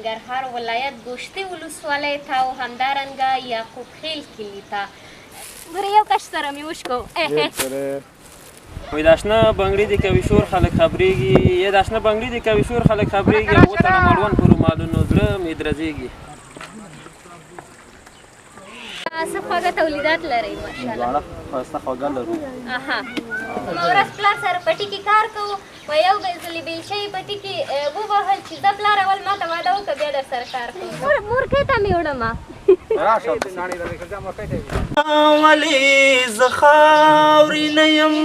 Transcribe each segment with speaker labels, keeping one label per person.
Speaker 1: ننګرهار ولایت ګوشتې ولسوالۍ ته او همدارنګه یعقوب خیل کلي ته. ګوره یو کش سره مې وشکو
Speaker 2: وای د اشنا بنګړي د کوي شور خلک خبرېږي یا د اشنا بنګړي د کوي شور خلک خبرېږي او وتړه مړوند په رومالونو زړه مې درځېږي.
Speaker 1: څه خواږه تولیدات لرئ ماشاءالله؟
Speaker 2: دواړه ښایسته خواږه لرو.
Speaker 1: کومه ورځ پلار سره پټي کې کار کوو و یو ځلې بیلچه یې پټي کې ووهل چې ځه پلار اول ما ته واده وکړه بیا در سره کار کوو. مورکۍ ته مې وړمه
Speaker 3: ولې زه خاورې نه یم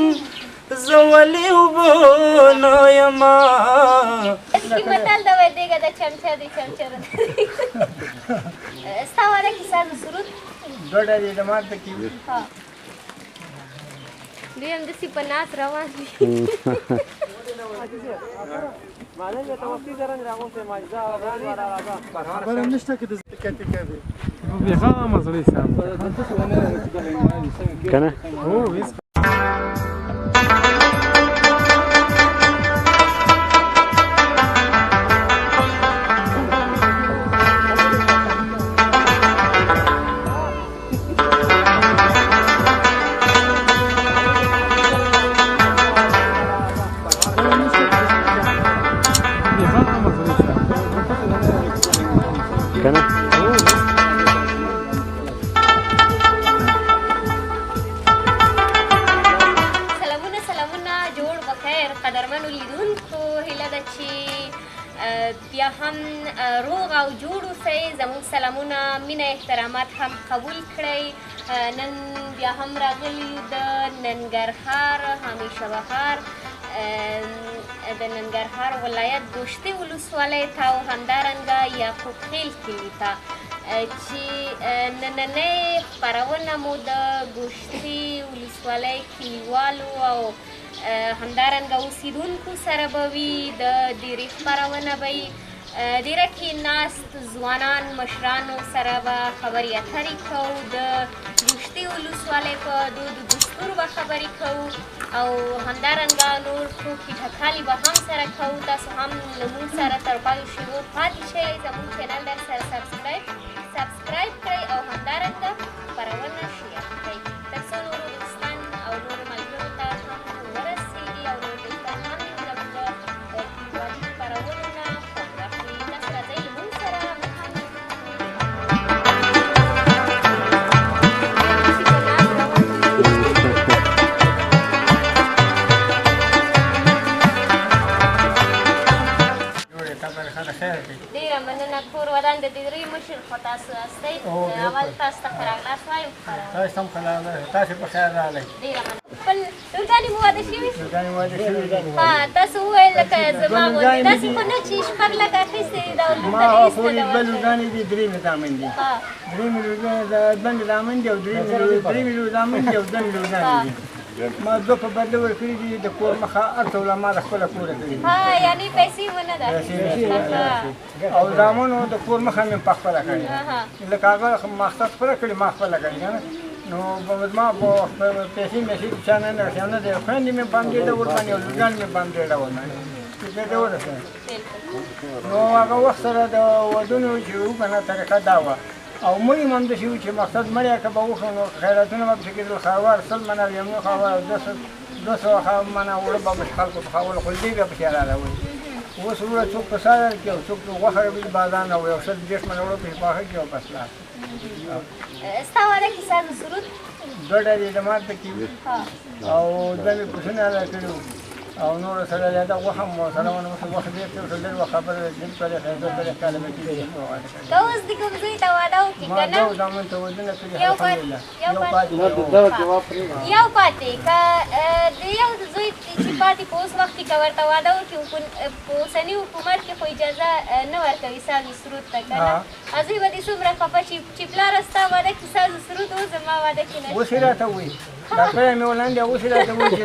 Speaker 3: زه ولې اوبه نه یمه
Speaker 1: اسکي متل دی وایي دیګه د چمچه دی چمچه ستا واده کې ساز سرود
Speaker 3: دوه ډلې د مات پکې وي.
Speaker 1: دوی همداسې په ناز روان دي.
Speaker 3: خبره نشته که د کتې کوي
Speaker 4: بخامه زړی صاحب
Speaker 2: کنه
Speaker 4: هو هیڅ
Speaker 2: کنه
Speaker 1: سلامونه جوړ بخیر قدرمنو لیدونکو هیله ده چې بیا هم روغ او جوړ اوسئ. زموږ سلامونه مینه احترامات هم قبول کړئ. نن بیا هم راغلي یو د ننګرهار همیشه بهار د ننګرهار ولایت ګوشتې ولسوالۍ ته او همدارنګه یعقوب خیل کلي ته چې نننۍ خپرونه مو د ګوشتې ولسوالۍ کلیوالو او همدارنګه اوسیدونکو سره به وي. د ډېرې خپرونه به وي ډېره کې ناست ځوانان مشرانو سره به خبرې اترې کوو. د ګوشتې ولسوالۍ په دود دستور به خبرې کوو او همدارنګه نور ټوکې ټکالې به هم سره کوو. تاسو هم له موږ سره تر پایه شروع پاتې شئ. زموږ چینل در سره سبسکرایب کړئ او همدارنګه خپرونه شیر کړئ تر څو نورو دوستان او نورو ملګرو ته هم ورسېږي او نور دوستان هم زموږ د کلیوالي خپرونو نه خوند واخلي. تاسو راځئ له موږ سره ډېره مننه. کور ودان د دې درې مشر خو تاسو هستئ. اول تاسو ته ښه راغلاست وایم.
Speaker 3: تاسو هم ښه راغلاست. تاسو په خیر راغلئ.
Speaker 1: ډېره مننه. خپل لورګانې مو واده شوي؟
Speaker 3: لورګانې واده شوي دي.
Speaker 1: تاسو وویل لکه زما غوندې داسې خو نه چې شپږ لکه اخیستې دي دا لور ته دې
Speaker 3: خو دوه لورګانې دي درې مې زامن دي. درې مې لورګانې د بند زامن دي او درې مې لور زامن دي او دوه مې لورګانې دي. ما دوه په بدله ورکړي دي د کور مخه هر ټوله ما د خپله کوره کړي دي.
Speaker 1: یعنې پیسې مو نه ده
Speaker 3: او زامنو د کور مخه مې په خپله کړې لکه هغه مقصد خپله کړي ما خپله کړي که نه نو ما په پیسې مېسې د چا نه رسېونه دی خویندې مې په همدې ډول باندې او لورګانې مې په همدې ډول باندې دې ته ورسېد. نو هغه وخت سره د ودونو چې وو که نه طریقه دا وه او مړي هم همداسې وو چې مقصد مړی که به وښو نو خیراتونه به پسې کېدل خروار 100 منه لیمو خروار او 200 منه اوړه به پسې خلکو پخول خو دې به پسې راروي. اوس وروره څوک په سالر کې او څوک غوښه روي بازار نه وي او 130 منه اوړه پسې پاخه کړي او بس لاس.
Speaker 1: ستا واده کې ساز سرود
Speaker 3: دوه ډلې د مات پکې وي او دوه مې پسونه راکړي وو او نور سره زیاده غوښه مو سره ونه اوس غوښه ډېر څه ډېر خبره دې پرې خېزو پرې کاله مې کېږي.
Speaker 1: ته اوس د کوم ځای ته واده وکړې که نه؟
Speaker 3: ما دوه زامن ته ودونه کړي الحمدلله.
Speaker 1: یو پاتې که د یو زوی چې پاتې په اوس وخت کې که ورته واده وکړي په اوسني حکومت کې خو اجازه نه ورکوي ساز سرود ته که نه هغوی به دې څومره خفه شي چې پلاره ستا واده کې ساز سرود اوس زما واده کې نه
Speaker 3: اوس یې راته وایي ډاکټر مې ولاندې اوس یې راته وایي چې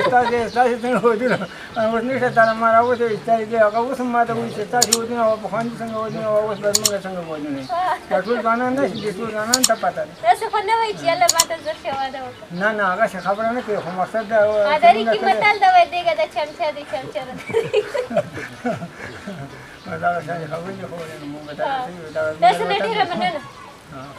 Speaker 3: ستاسې څنګه ودونه اوس نشته تا نه ما راوتې ستاسې دی هغه اوس هم ما ته وایي چې ستاسې ودونه وه پخواني څنګه ودونه وه اوس به زموږ څنګه ودونه وي. دا ټول ځوانان نه چې ټول ځوانان ته پته ده.
Speaker 1: داسې خو نه وایي چې یاله ما ته زر شه واده وکړه.
Speaker 3: نه هغسې خبره نه کوي خو مقصد دا
Speaker 1: مادري کې متل دی وایي دیګه د چمچه دی چمچه
Speaker 3: دا شان خبرې خو نه مونږ ته
Speaker 1: تاسو نه ډېره مننه.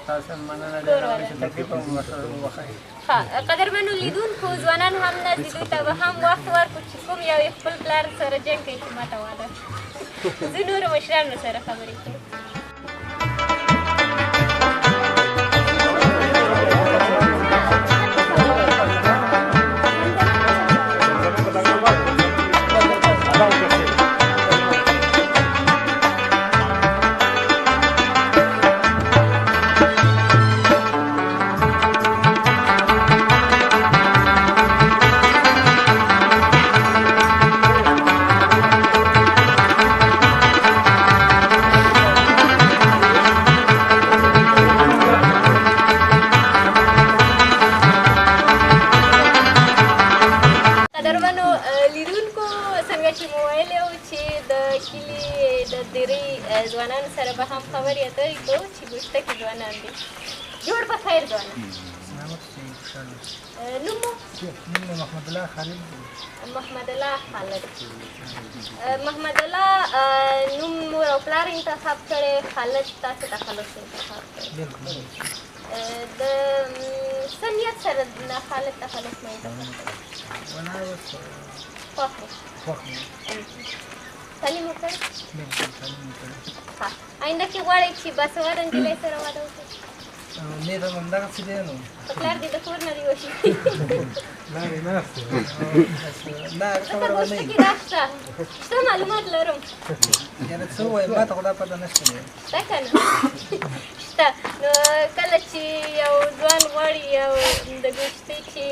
Speaker 3: تاسو مننه ډېره چې تکلیف مو ورسره وخایي.
Speaker 1: ښه قدرمنو لیدونکو ځوانان هم ناست دي، دوی ته به هم وخت ورکړو چې کوم یو یې خپل پلار سره جنګ کوي چې ما ته واده زه نورو مشرانو سره خبرې کوم. ځوانانو سره به هم خبرې اترې کوو چې ګوشتکي ځوانان دي. جوړ په خیر ځوانان. نوم مو؟
Speaker 3: محمد الله خالد.
Speaker 1: محمد الله خالد. محمد الله نوم مور او پلار انتخاب کړی، خالد تاسو تخلص انتخاب کړی. د څه نیت سره خالد تخلص نه انتخاب کړی؟ خوښ تعلیم وکړئ؟ ښه. آینده کې غواړئ چې باسواده نجلۍ سره واده وکړئ؟
Speaker 3: نیت هم همدغسې دی نو
Speaker 1: په پلار دې د کور نه دې وشي.
Speaker 3: لارې ناست نه
Speaker 1: ته ګوشتکي دا شته شته معلومات لرم.
Speaker 3: یعنې څه ووایم ما ته خو دا پته نشته دی.
Speaker 1: شته که نه شته. نو کله چې یو ځوان غواړي یو د ګوشتکي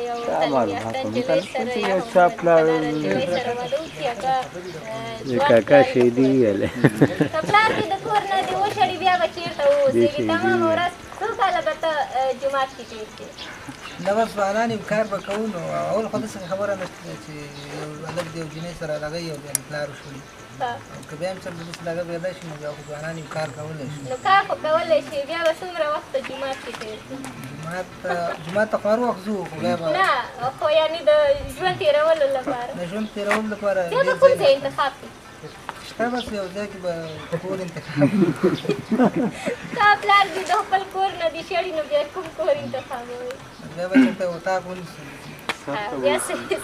Speaker 1: یو تعلیم یافته نجلۍ سره یا هم پلار نجلۍ سره واده وکړي هغه
Speaker 5: کاکا شهیدي ویلی
Speaker 1: که پلار دې د کور نه دې وشړي بیا به چېرته اوسېږي؟ تمامه ورځ څو کاله به ته جومات کې تېر کړې؟
Speaker 3: نه بس ځوانان یې کار به کوو نو اول خو داسې خبره نشته ده چې یو هلک د یو جنۍ سره لګوي او بیا د پلار وشړي. که بیا هم چېرته داسې لګه پیدا شي نو بیا خو ځوانان یې کار کولی شي.
Speaker 1: نو کار خو کولی شي، بیا به څومره وخت په جومات کې تېر کړي؟
Speaker 3: جومات ته خو هر وخت ځو خو بیا به
Speaker 1: نه خو یعنې د ژوند تېرولو لپاره
Speaker 3: د ژوند تېرولو لپاره
Speaker 1: بیا به کوم ځای انتخاب کړي؟
Speaker 3: شته بس یو ځای کې به کور انتخاب
Speaker 1: که پلار دې د خپل کور نه دې شړي نو بیا کوم کور انتخابوي؟
Speaker 3: بیا به چېرته اطاق ونیسو.
Speaker 1: بیا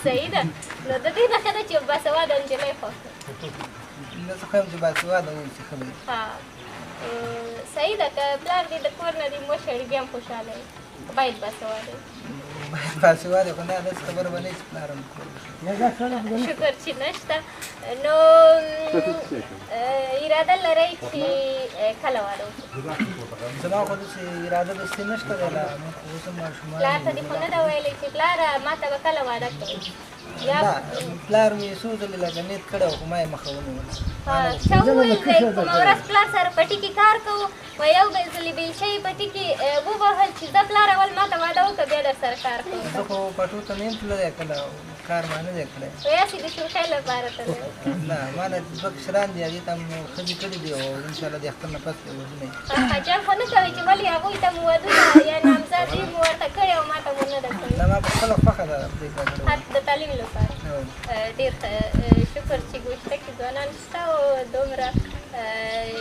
Speaker 1: صحیح ده. نو د دې نښه ده چې باسواده نجلۍ خوښ ده.
Speaker 3: نه زه ښه یم چې باسواده واوسي ښه به وي.
Speaker 1: صحیح ده. که پلار دې د کور نه دې وشړي بیا هم خوشحاله وي، باید باسواده وي.
Speaker 3: باید باسواده خو نه داسې خبره به نه وي چې پلار هم کور
Speaker 1: شکر چې نشته. نو اراده لرئ چې کله واده وکړئ؟
Speaker 3: زما خو داسې اراده داسې نشته دی لا موږ خو اوس هم ماشومان
Speaker 1: پلار ته دې خو نه ده ویلی چې پلاره ما ته به کله واده کوې؟
Speaker 3: نه پلار مې څو ځلې لکه نیت کړی و خو ما یې مخه ونیوله.
Speaker 1: چا وویل دی کومه ورځ پلار سره پټي کې کار کوو و یو ځلې بېلچه یې پټي کې ووهل چې ځه پلار اول ما ته واده وکړه بیا در سره کار کوو.
Speaker 3: زه خو پټو ته نه یم تللی کله کار ما نه دی کړی.
Speaker 1: ویاسې د شوخۍ لپاره تللی؟
Speaker 3: نه ما نه دوه کشران دي هغې ته هم ښځې کړي دي او انشاءالله د اختر نه پس به یې ودونه وي.
Speaker 1: حجاب خو نه کوئ چې ولې هغوی ته مو ودونه یا نامزادي مو ورته کړې او ما ته مو نه ده کړې؟
Speaker 3: نه ما په خپله خوښه ده پرېکړه کړې وه.
Speaker 1: د تعلیم لپاره. ډېر شکر چې ګوشتکي ځوانان شته او دومره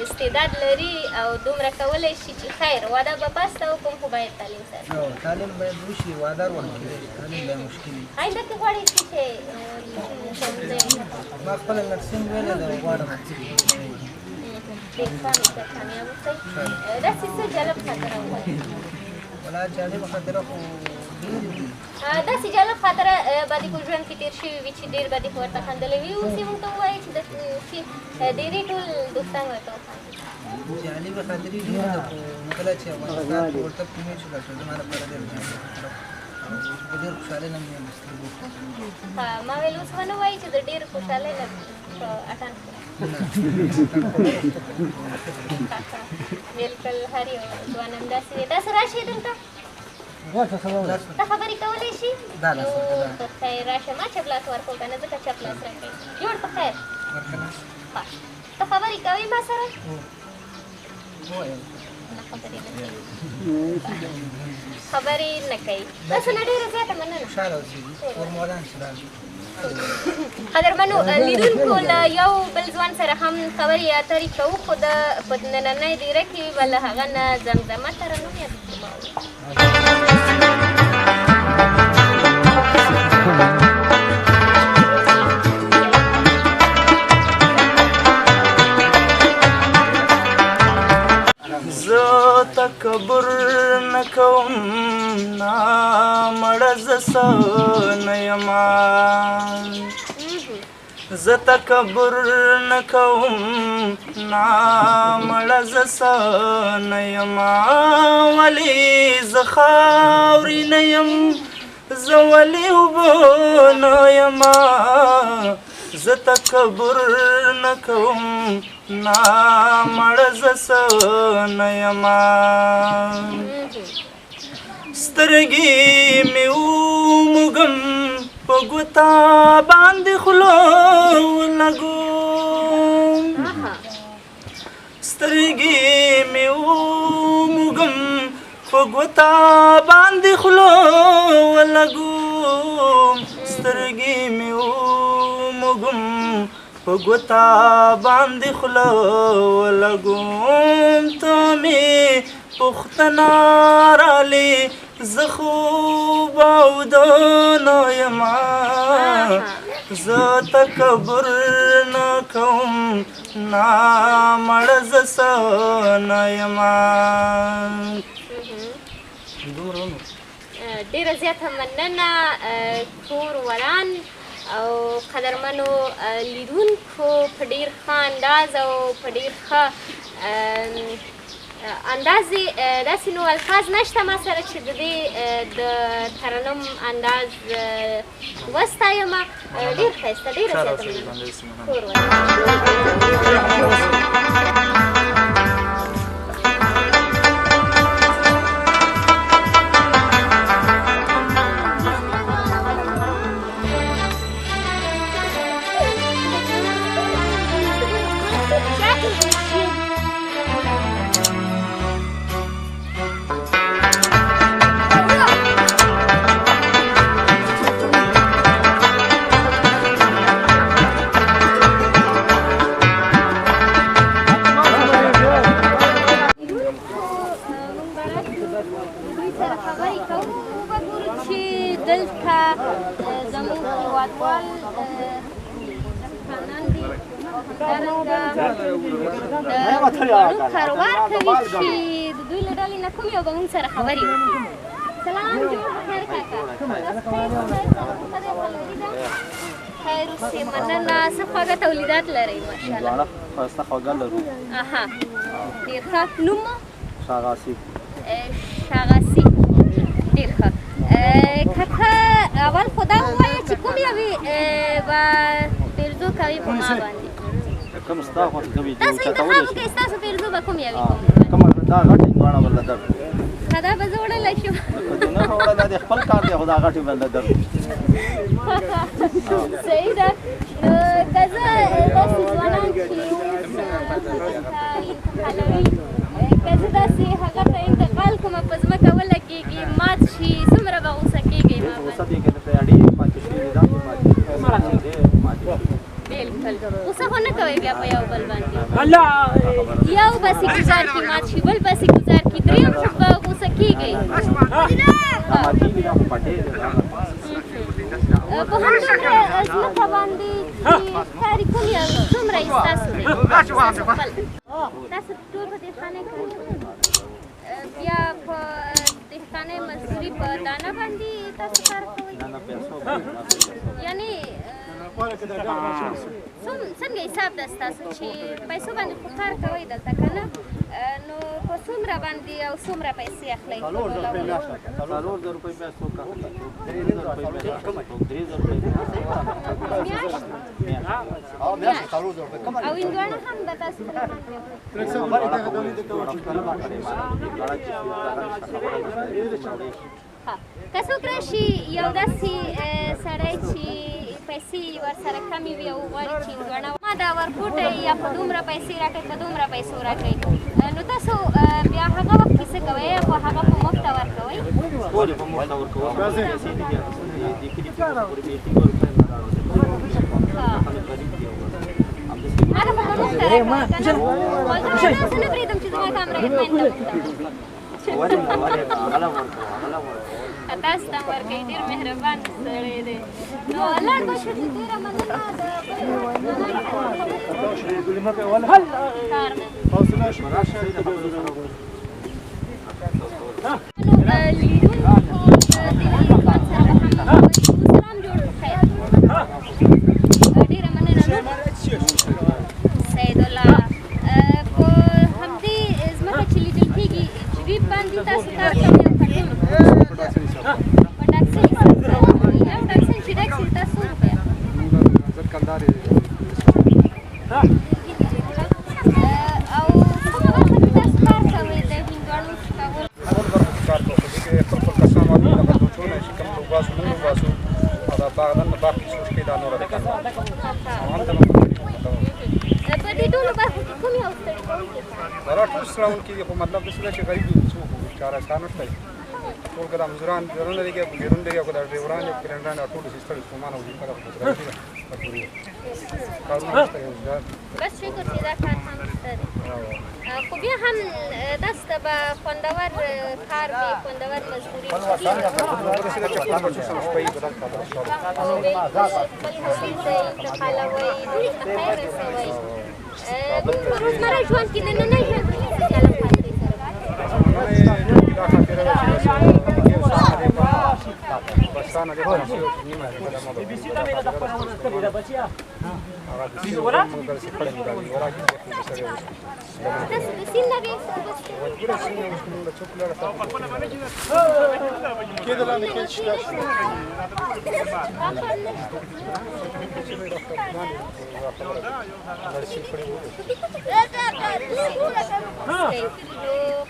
Speaker 1: استعداد لري او دومره کولی شي چې خیر واده به بس ته وکړم خو باید تعلیم سره.
Speaker 3: تعلیم باید وشي واده وخت کېدی شي تعلیم بیا مشکل وي.
Speaker 1: آینده کې غواړئ چې
Speaker 3: ما خپله نرسنګ ویلی ده غواړم
Speaker 1: ډېر کامیاب اوسئ. داسې څه جالب خاطره ووایئ؟
Speaker 3: ولا جالبه خاطره خو ډېرې دي.
Speaker 1: داسې جالب خاطره به دې په ژوند کې تېر شوي وي چې ډېر به دې خو ورته خندلی وي اوس یې موږ ته ووایئ چې ډېرې ټول دوستان ورته وخاندي.
Speaker 3: جالبه خاطرې ډېرې ده خو کله چې افغانستان کې ورته کومې شو ډاکټر زما لپاره ډېر جالبه خاطره په ډېر خوشحالۍ نه مې یم سترګو.
Speaker 1: ما ویل اوس به نه وایي چې د ډېر خوشحالۍ نه په اټن بلکل هر یو ځوان همداسې دی. تاسو راشئ دلته ته خبرې کولی شي؟ نو په خیر راشه ما چپلاس ورکوو که نه ځکه چپلاس راکوي. جوړ په خیر ته خبرې کوې ما سره؟ خبرې نه کوي. تاسو نه ډېره زیاته مننه. قدرمنو لیدونکو له یو بل ځوان سره هم خبرې اترې کوو، خو د په نننۍ دېره کې به له هغه نه زمزمه ترنم یا زمزمه
Speaker 6: زه تکبر نه کوم نامړه زه څه نه یمه زه تکبر نه کوم نامړه زه څه نه یمه ولې زه خاورې نه یم زه ولې اوبه نه یمه زه تکبر نه کوم نامړه زه څه نه یمه سترګې مې وموږم په ګوتا باندې خوله ولګوم سترګې مې وموږم په ګوتا باندې خوله ولګوم سترګې مې وموږم په ګوتا باندې خوله ولګوم ته مې پوښتنه رالې زه خوب اودانه یمه زه تکبر نه کوم نامړه زه څه نه یمه.
Speaker 1: ډېره زیاته مننه کورولان او قدرمنو لیدونکو په ډېر ښه انداز او په ډېر ښه انداز داسې نو الفاظ نشته ما سره چې د دې د ترنم انداز وستایمه. ډېر ښایسته ډېره زیاته کاروبار کوي چې د دوی له ډلې نه کوم یو به موږ سره خبرې وکړي. سلام جوړ بخیر کاکا. خیر اوسې مننه. څه خواږه تولیدات لرئ ماشاءالله؟
Speaker 2: ښایسته خواږه لرو.
Speaker 1: ډېر ښه. نوم مو؟
Speaker 2: شاغاسي.
Speaker 1: شاغاسي. ډېر ښه. کاکا اول خو دا ووایه چې کوم یوې به پیرزو کوي په ما باندې؟
Speaker 2: کوم ستا خوښ کوي
Speaker 1: تاسو انتخاب وکړئ ستاسو پیرزو به کوم یوې
Speaker 2: کومه دا غټې هندواڼه بله در
Speaker 1: ښه دا به زه وړلی شم.
Speaker 2: که نه وړلی دی خپل کار دی خو دا غټې بله در
Speaker 1: صحیح ده. که زه داسې ځوانان چې انتقالوي که زه داسې هغه ته انتقال کوم په ځمکه ولګېږي مات شي څومره به غوسه کېږئ؟
Speaker 2: غوسه دې که درته اډې ماتې شوي دا خو ماتې
Speaker 1: بلکل. غوسه خو نه کوئ بیا په یو بل باندې؟ یو بسې ګزار کې مات شي بل بسې ګزار کې درېیم به غوسه کېږئ. په همدومره ځمکه باندې چې ښکاري کوم یو څومره یې ستاسو دی؟ تاسو ټول په دهقانۍ کوئ؟ بیا په دهقانۍ مزدوري په دانه باندې تاسو کار کوئ؟ یعنې څنګه حساب ده ستاسو چې پیسو باندې خو کار کوئ دلته که نه؟ نو په څومره باندې او څومره پیسې اخلئ؟
Speaker 2: 4,000 روپۍ میاشت څوک اخلي، 3,000 روپۍ میاشت څوک 3,000 روپۍ
Speaker 1: میاشت. او هندواڼه هم به تاسو سره که څوک راشي یو داسې سړی چې پیسې ورسره کمې وي او غواړي چې هندواڼه ما دا ورکوټئ یا په دومره پیسې راکړئ په دومره پیسو راکړئ، نو تاسو بیا هغه وخت کې څه کوئ خو هغه په مفته ورکوئ
Speaker 2: ولې په مخته ورکوم د کلي په
Speaker 1: هغه په مفته راکوئ زه نه پرېږدم چې زما کامره تاسو ته ورکوي ډېر مهربان سړی دی نو لاړ به شو ډېره مننه
Speaker 3: मतलब कारस्तान ټول کله مزدوران درونه لري کې بیرون لري او د ډرایوران او کلندران ټول سیستم سامان او ځکه
Speaker 1: بس شکر چې دا کار هم شته خو بیا هم تاسو ته به خوندور کار وي خوندور مزدوري وي روزمره ژوند کې نننی ژوند کې څه چلند پاتې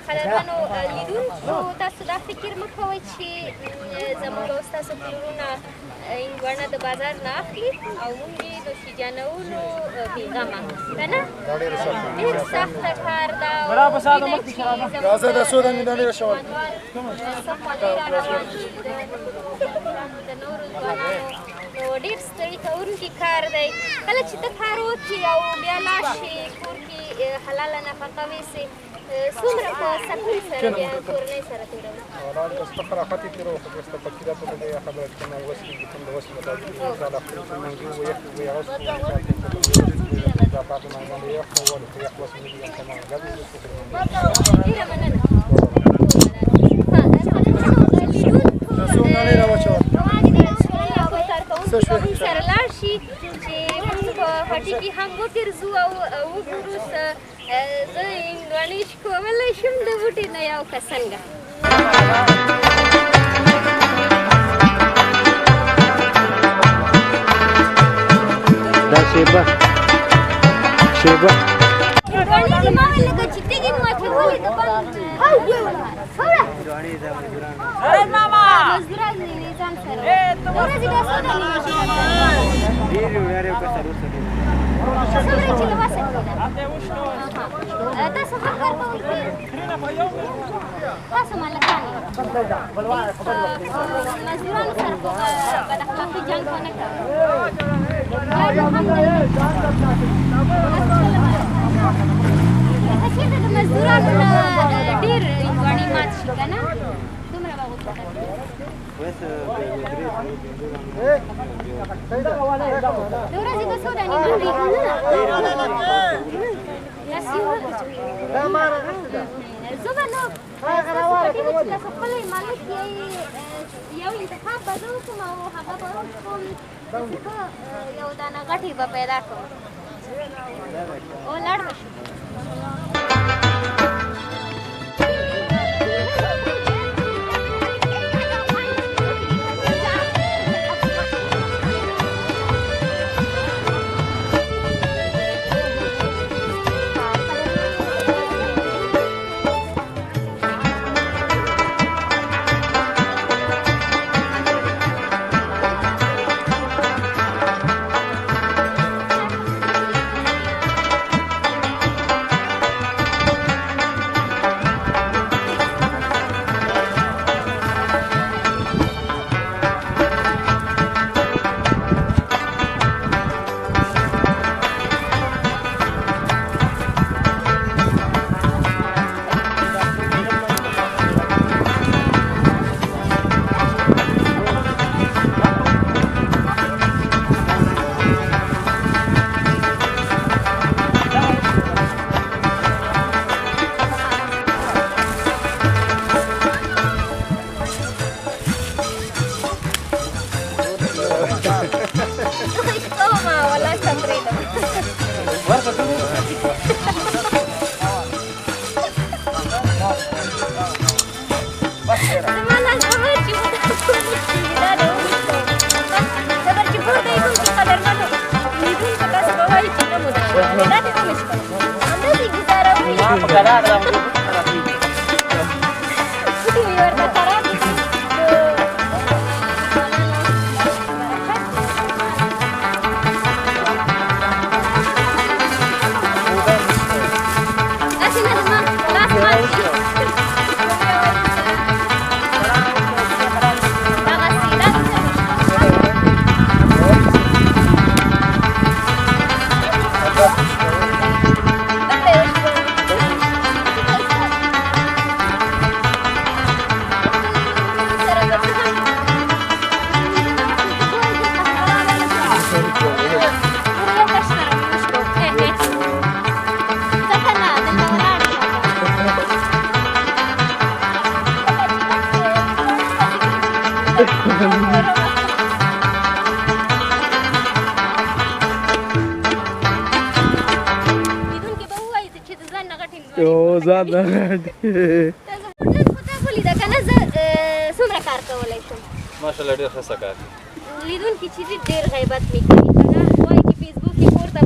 Speaker 1: قدرمنو لیدونکو تاسو دا فکر مه کوئ چې زموږ او ستاسو پلرونه هندوانه د بازار نه اخلي او موږ یې نوشیجانوو بېغمه که نه ډېر سخته کار ده او وینئ چې زموږ څه خولۍ را روان دي د نورو ځوانانو نو ډېر ستړي کوونکی کار دی کله چې ته کار وکړې او بیا لاړ شې کور کې حلاله نفقه ویسې څومره په سکون سره بیا کورنۍ سره تېروي
Speaker 3: بس فقره خطي تیرو خو بس تفکر په دې خبره چې ما وسلې کوم د وسلې د زړه خپل منځو وي اوس دا پاتې ما باندې یو خو ولې خو خلاص نه دي تمام غوډه
Speaker 1: ډېره مننه سره لاړ شي چې موږ په هټۍ کې هم وګرځو او وګورو زه هندوانې کولی شم د بوټي نه یو که څنګه
Speaker 5: دا شیبه
Speaker 1: هندوانې دې ما ویل لکه چې تیږې مو اچولې د بند مزدوران دې ځان سره ورځې دا څو دانې څومره چې له وسه تاسو هم کار کوئ تاسو مالکان یې مزدورانو سره خو بد اخلاقي جنګ خو نه کوئ چېرته د مزدورانو نه ډېر هندوانې مات شي که نه دومره به غوسه د ورځې که څو دانې ماتوي زه به نو ستاسو پټي ده چې تاسو خپله مالک یې یو انتخاب به زه وکړم او هغه به وکړم داسې ښه یو دانه غټې به پیدا کړم او لاړ به شو
Speaker 4: یو ځان نه غاټي
Speaker 1: څومره کار کولی شم
Speaker 2: ماشاءالله ډېر ښه څه کار کوي
Speaker 1: لیدونکي چې دي ډېر غیبت مې کوي که نه وایي چې فیسبوک کې پورته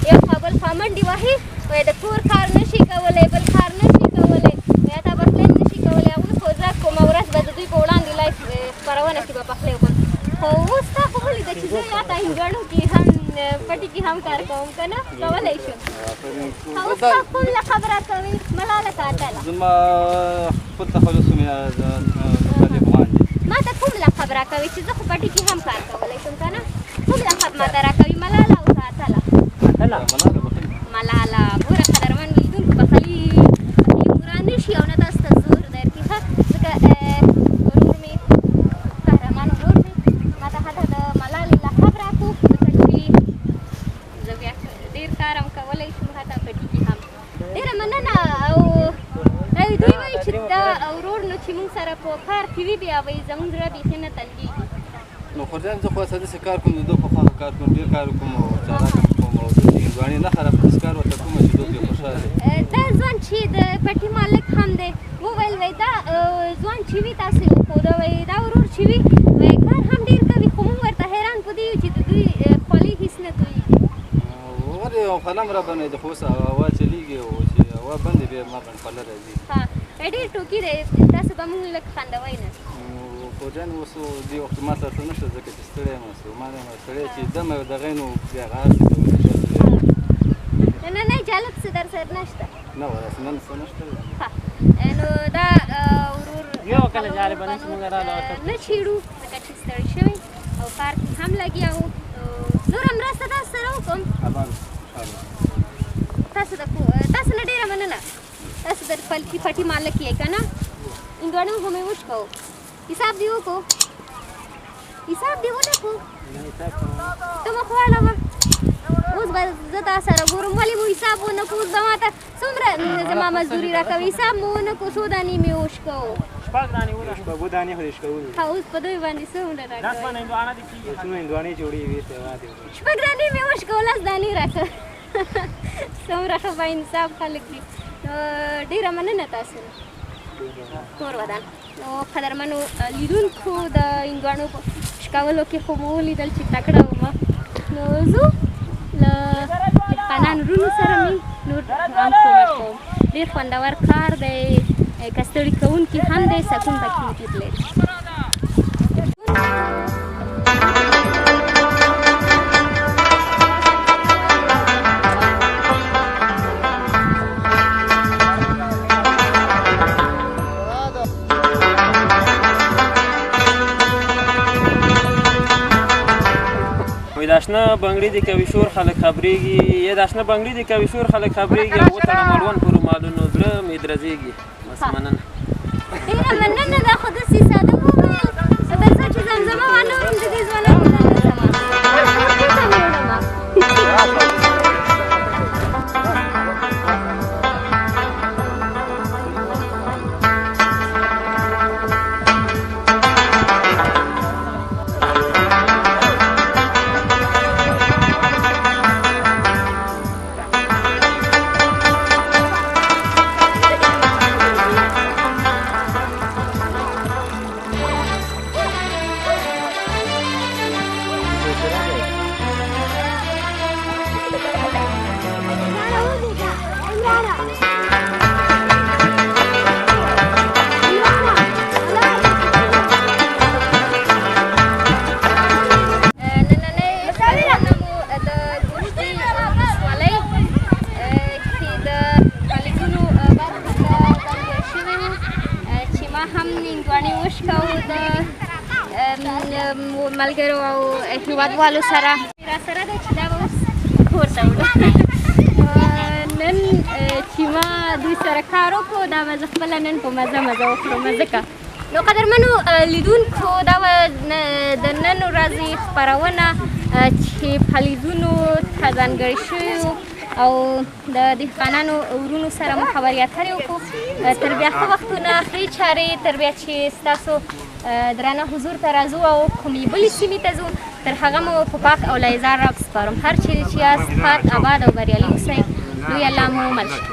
Speaker 1: یو خوا بل خوا منډې وهي وایي د کور کار نه شي کولی بل کار نه شي کولی یا تا پخلی نه شي کولی اوس خو زه کومه ورځ به د دوی په وړاندې لایف خپرونه کې به پخلی وکړم خو اوس تا خو ولیده چې زه یا ته هندواڼو کې هم پټي کې هم کار کوم که نه کولی شم اوس تا کومه خبره کوې ملاله کاتله
Speaker 2: زما خپل تخلص مې افغان دي
Speaker 1: ما ته کوم لقب راکوي چې زه خو پټي کې هم کار کولی شم که نه کوم لقب ما ته راکوي ملاله او کاتله ملاله ګوره قدرمن لیدونکو بخلي وران نه شي او نه تاسو ته زور درکړي ښه ځکه ورور مې قهرمان ورور مې ما ته هلته د ملالې لقب راکړو ځکه چې زه بیا ډېر کار هم کولی شم هلته پټي کې هم ډېره مننه او دوی وایي چې دا ورور نو چې موږ سره په کار کې وي بیا وایي زموږ زړه بیخي نه تنګېږي
Speaker 2: نو خو زه خو داسې کار کوم د دوی په خواته کار کوم ډېر کار کوم او چالاکه کوم او هندواڼې نه خراب داسې کار ورته کوم چې دوی پرې خوشحاله
Speaker 1: دا ځوان چې د پټي مالک هم دی وویل وایي دا ځوان چې وي تاسې وښوده وایي دا ورور چې وي وایي کار هم ډېر کوي خو موږ ورته حیران په دې یو چې د دوی خولې هېڅ نه تویېږي
Speaker 2: ولې یو قلم را باندې د خو اوس هوا چلېږي او چې هوا بندې بیا ما باندې خوله راځي
Speaker 1: ها ډېر ټوکي دی تاسو به موږ لږ خندوئ نه
Speaker 2: فوجیان اوس دې وخت ما سره څه نشته ځکه چې ستړی یم ستومان یم سړی چې دم یو دغې نو بیا هغه هر څه کولی شي
Speaker 1: نه جالب څه در سره نشته
Speaker 2: نه وراسې نن څه نشته
Speaker 1: ښه نو دا ورور
Speaker 5: یو کله جالبه نه چې موږ راغلو
Speaker 1: نه چیړو ځکه چې ستړي شوي او کار کې هم لګیا وو نوره مرسته تاسو سره وکړم تاسو نه ډېره مننه تاسو د پټي مالک یې که نه هندواڼو خو مې وچکو حساب دې وکړو حساب دې ونه کړو ته مو خوړله اوس به زه تا سره ګورم ولې مو حساب ونه کړو اوس به ما ته څومره زما مزدوري راکوي حساب مو ونه کړو څو دانې مې وشکو
Speaker 5: شپږ دانې شپږو دانې خو دې شکولو
Speaker 1: ښه اوس په دوی باندې څومره راکوي
Speaker 5: لس باندې هندواڼه دې کېږي څومره هندواڼې جوړې وې
Speaker 1: شپږ دانې مې وشکو لس دانې راکړه څومره ښه با انصاف خلک دي ډېره مننه تاسو کور ودان نو قدرمنو لیدونکو د هندواڼو په شکولو کې خو مو ولیدل چې تکړه ومه نو زه له دهقانانو وروڼو سره مې نور هم کومک کوم ډېر خوندور کار دی که ستړي کوونکي هم دی سکون پکې وجود لري
Speaker 2: د اشنا بنګړي د کوي شور خلک خبرېږي یا د اشنا بنګړي د کوي شور خلک خبرېږي او وتړه مړوند پر رومالونو زړه مې درځېږي بس مننه
Speaker 1: ډېره مننه دا خو داسې ساده وویل تر څو چې زمزمه وانه وم د دې ځوانانو ځانګړی شوی و چې ما هم هندواڼې وشکو د ملګرو او هېوادوالو سره راسره ده چې دا به اوس کور ته وړو نن چې ما دوی سره کار وکړو دا به زه خپله نن په مزه وکړم ځکه نو قدرمنو لیدونکو دا به د نن ورځې خپرونه چې فعالیتونو ته ځانګړې شوې وو او د دهقانانو ورونو سره مو خبرې اترې وکړو تر بیا ښه وختونه ښې چارې تر بیا چې ستاسو درانه حضور ته راځو او کومې بلې سیمې ته ځو تر هغه مو په پاک او لایزال رب سپارم هر چیرې چې یاست پاک آباد او بریالي اوسئ لوی الله مو مل شي